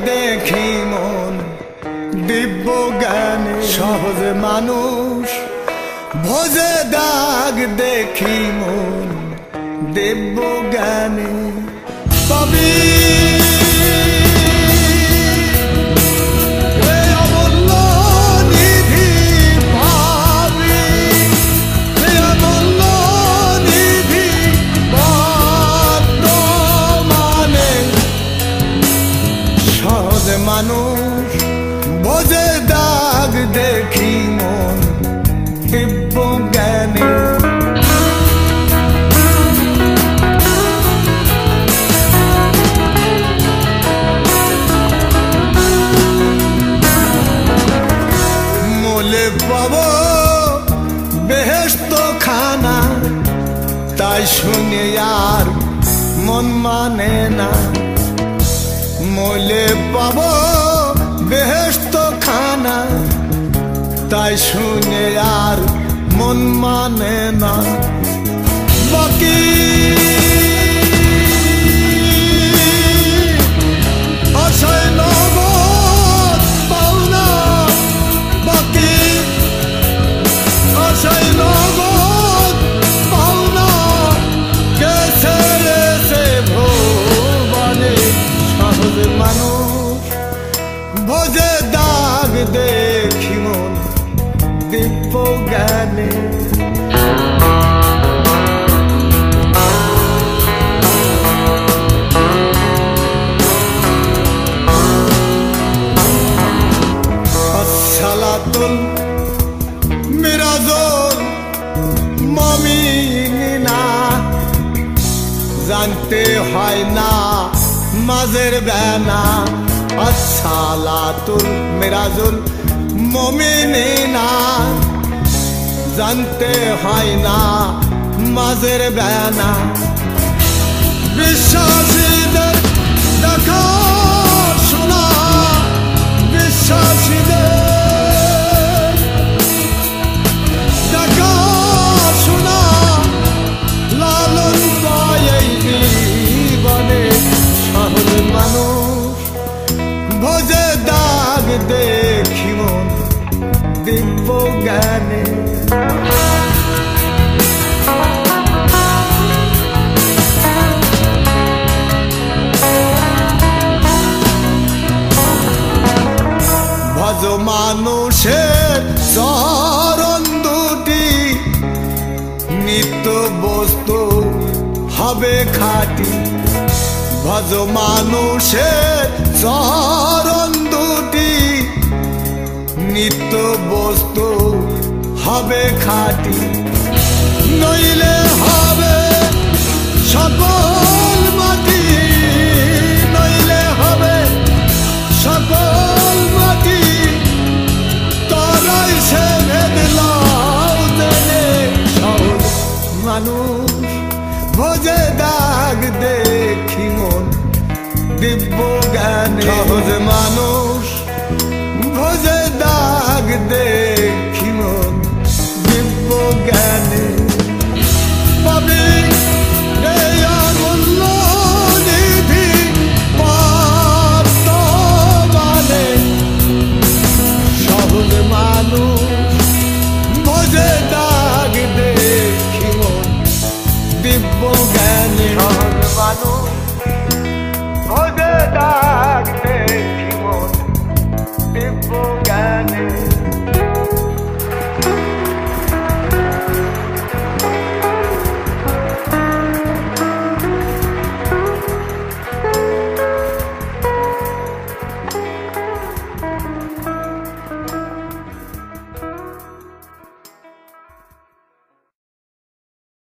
দেখি মন দিব্য জ্ঞানে সহজ মানুষ ভোজে দাগ দেখি মন দিব্য জ্ঞানে পাবি মানুষ ভোজে দাগ দেখি মন দিব্য জ্ঞানে মোলে পাব বেহেশত খানা তাই শুনে আর মন মানে না মোলে পাব বেহেশত খানা তাই শুনে আর মন মানে না বাকি আশায় নগদ পাওনা বাকি আশায় নগদ পাওনা গেছে রেছে ভুবনে সহজ মানুষ ভোজে দাগ দেখি মন দিব্য জ্ঞানে আসসালাতুল মিরাজুল মুমিনিনা জানতে হয় না মাঝের বেনা আসসালাতুল মিরাজুল মুমিনিনা জানতে হয় না মাঝের বেনা বিশ্বাসীদের দেখা শোনা বিশ্বাসীদের দেখা শোনা লালন পায় এই জীবনে সহজ মানুষ ভোজে দাগ দেখি মন দিব্য জ্ঞানে ভজ মানুষের চরণ দুটি নিত্য বস্তু হবে খাঁটি ভজ মানুষের চরণ দুটি নিত্য বস্তু হবে খাঁটি নইলে হবে সকল মাটি নইলে হবে সকল মাটি তরাই সে ভেদলাও জেনে সহজ মানুষ ভোজে দাগ দেখি মন দিব্য জ্ঞানে সহজ মানুষ ভোজে দাগ দেখি মন দিব্য জ্ঞানে পাবি অমূল্য নিধি বর্তমানে সহজ মানুষ ভোজে দাগ দেখি মন দিব্য জ্ঞানে